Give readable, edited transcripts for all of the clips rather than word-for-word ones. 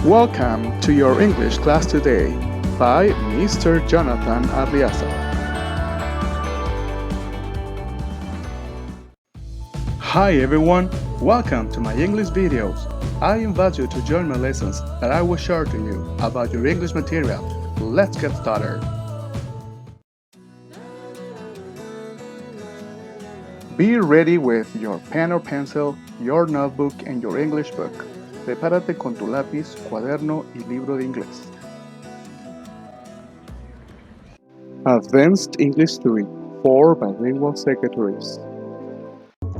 Welcome to your English class today by Mr. Jonathan Arriaza. Hi everyone, welcome to my English videos. I invite you to join my lessons that I will share to you about your English material. Let's get started. Be ready with your pen or pencil, your notebook and your English book. Prepárate con tu lápiz, cuaderno y libro de inglés. Advanced English 3 for Bilingual Secretaries.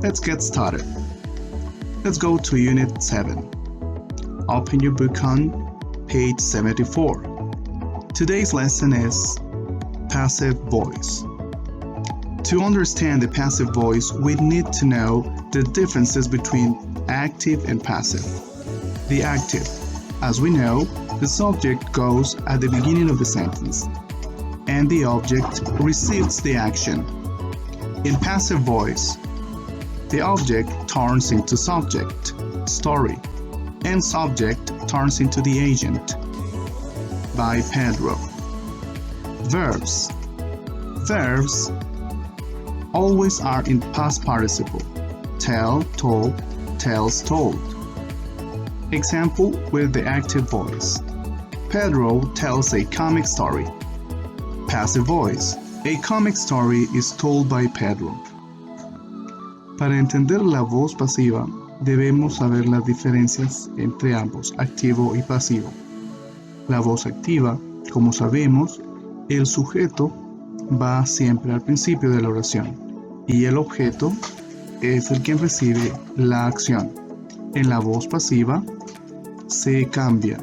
Let's get started. Let's go to Unit 7. Open your book on page 74. Today's lesson is passive voice. To understand the passive voice, we need to know the differences between active and passive. The active. As we know, the subject goes at the beginning of the sentence, and the object receives the action. In passive voice, the object turns into subject, story, and subject turns into the agent. By Pedro. Verbs. Verbs always are in past participle. Tell, told, tells, told. Example with the active voice. Pedro tells a comic story. Passive voice. A comic story is told by Pedro. Para entender la voz pasiva, debemos saber las diferencias entre ambos, activo y pasivo. La voz activa, como sabemos, el sujeto va siempre al principio de la oración y el objeto es el que recibe la acción. En la voz pasiva se cambia.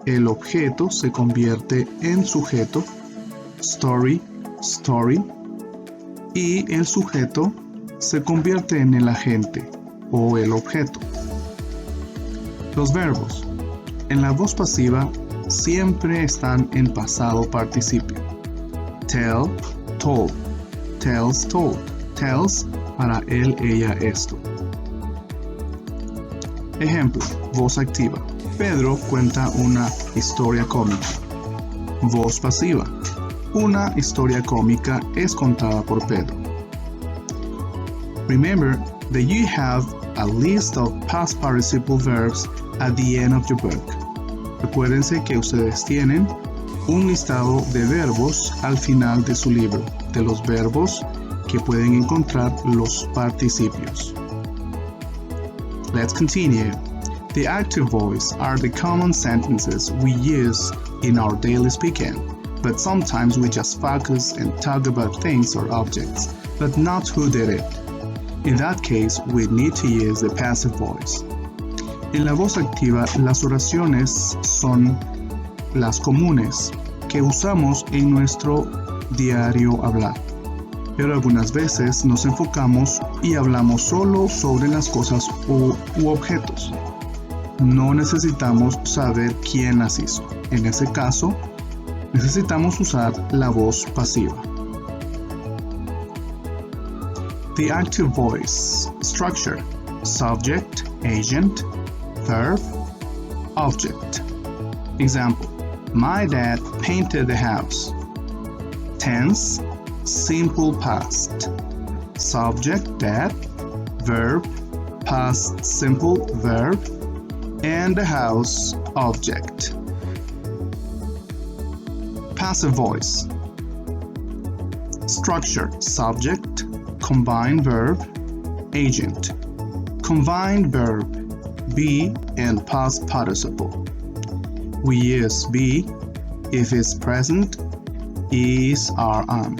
El objeto se convierte en sujeto, story, story, y el sujeto se convierte en el agente o el objeto. Los verbos. En la voz pasiva siempre están en pasado participio. Tell, told, tells, told, tells para él, ella, esto. Ejemplo, voz activa. Pedro cuenta una historia cómica. Voz pasiva. Una historia cómica es contada por Pedro. Remember that you have a list of past participle verbs at the end of your book. Recuérdense que ustedes tienen un listado de verbos al final de su libro, de los verbos que pueden encontrar los participios. Let's continue. The active voice are the common sentences we use in our daily speaking, but sometimes we just focus and talk about things or objects, but not who did it. In that case, we need to use the passive voice. En la voz activa, las oraciones son las comunes que usamos en nuestro diario hablar. Pero algunas veces nos enfocamos y hablamos solo sobre las cosas u objetos. No necesitamos saber quién las hizo. En ese caso, necesitamos usar la voz pasiva. The active voice structure: subject, agent, verb, object. Example: my dad painted the house. Tense, simple past. Subject, dad. Verb, past simple verb. And the house, object. Passive voice. Structure: subject, combined verb, agent. Combined verb, be and past participle. We use be if it's present, is, are, am.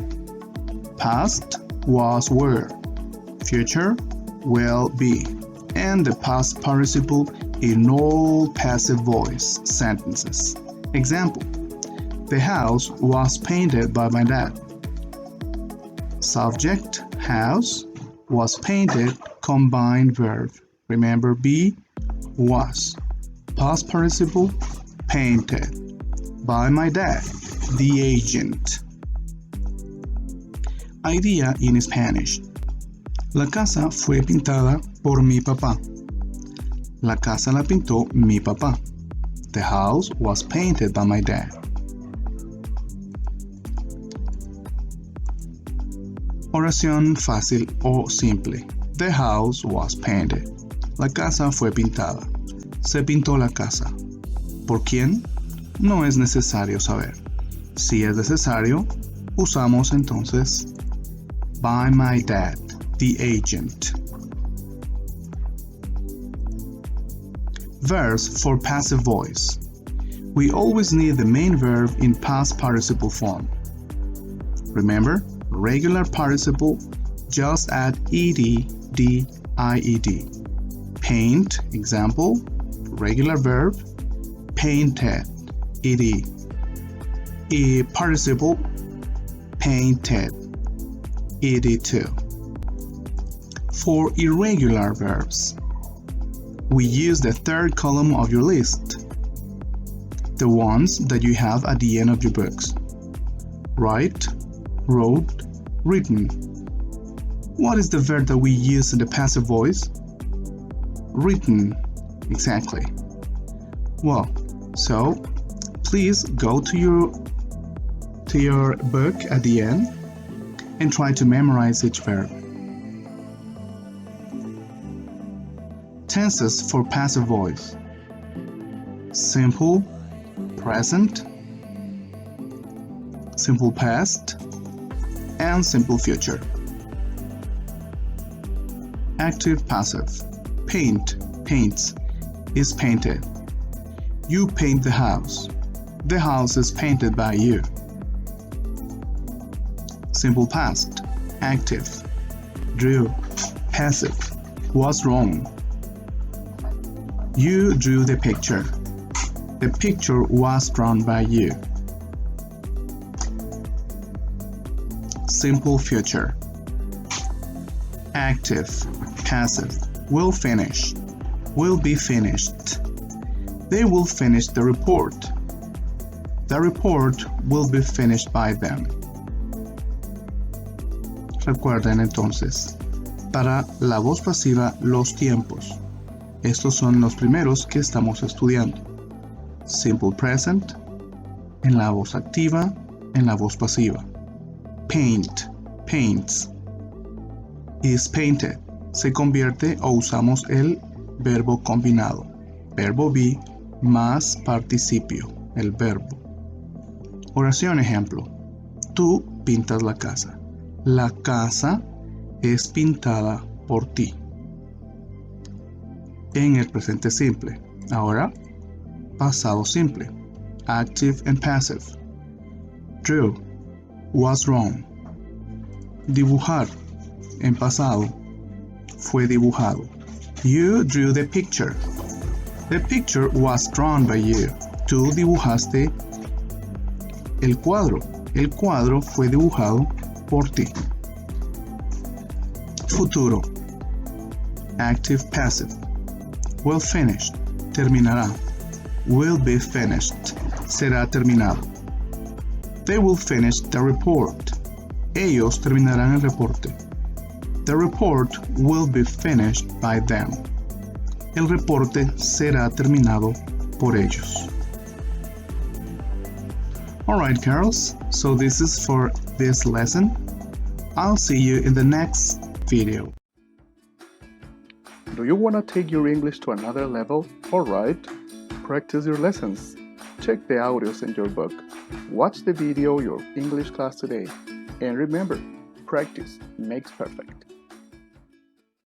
Past, was, were. Future, will, be. And the past participle in all passive voice sentences. Example: the house was painted by my dad. Subject, house, was painted, combined verb. Remember, be, was. Past participle, painted. By my dad, the agent. Idea in Spanish. La casa fue pintada por mi papá. La casa la pintó mi papá. The house was painted by my dad. Oración fácil o simple. The house was painted. La casa fue pintada. Se pintó la casa. ¿Por quién? No es necesario saber. Si es necesario, usamos entonces by my dad, the agent. Verbs for passive voice. We always need the main verb in past participle form. Remember, regular participle, just add ed, d, ied. Paint, example, regular verb, painted, ed. Participle, painted, ed2. For irregular verbs, we use the third column of your list, the ones that you have at the end of your books. Write, wrote, written. What is the verb that we use in the passive voice? Written, exactly. Well, so please go to your book at the end and try to memorize each verb. Tenses for passive voice. Simple, present, simple past, and simple future. Active passive. Paint, paints, is painted. You paint the house. The house is painted by you. Simple past. Active. Drew. Passive. Was wrong. You drew the picture. The picture was drawn by you. Simple future. Active, passive, will finish, will be finished. They will finish the report. The report will be finished by them. Recuerden entonces, para la voz pasiva, los tiempos. Estos son los primeros que estamos estudiando. Simple present, en la voz activa, en la voz pasiva. Paint, paints. Is painted. Se convierte o usamos el verbo combinado. Verbo be más participio, el verbo. Oración ejemplo. Tú pintas la casa. La casa es pintada por ti. En el presente simple. Ahora, pasado simple. Active and passive. Drew. Was wrong. Dibujar. En pasado. Fue dibujado. You drew the picture. The picture was drawn by you. Tú dibujaste el cuadro. El cuadro fue dibujado por ti. Futuro. Active passive. Will finish. Terminará. Will be finished. Será terminado. They will finish the report. Ellos terminarán el reporte. The report will be finished by them. El reporte será terminado por ellos. Alright, girls, so this is for this lesson. I'll see you in the next video. Do you want to take your English to another level? Alright, practice your lessons. Check the audios in your book. Watch the video your English class today. And remember, practice makes perfect.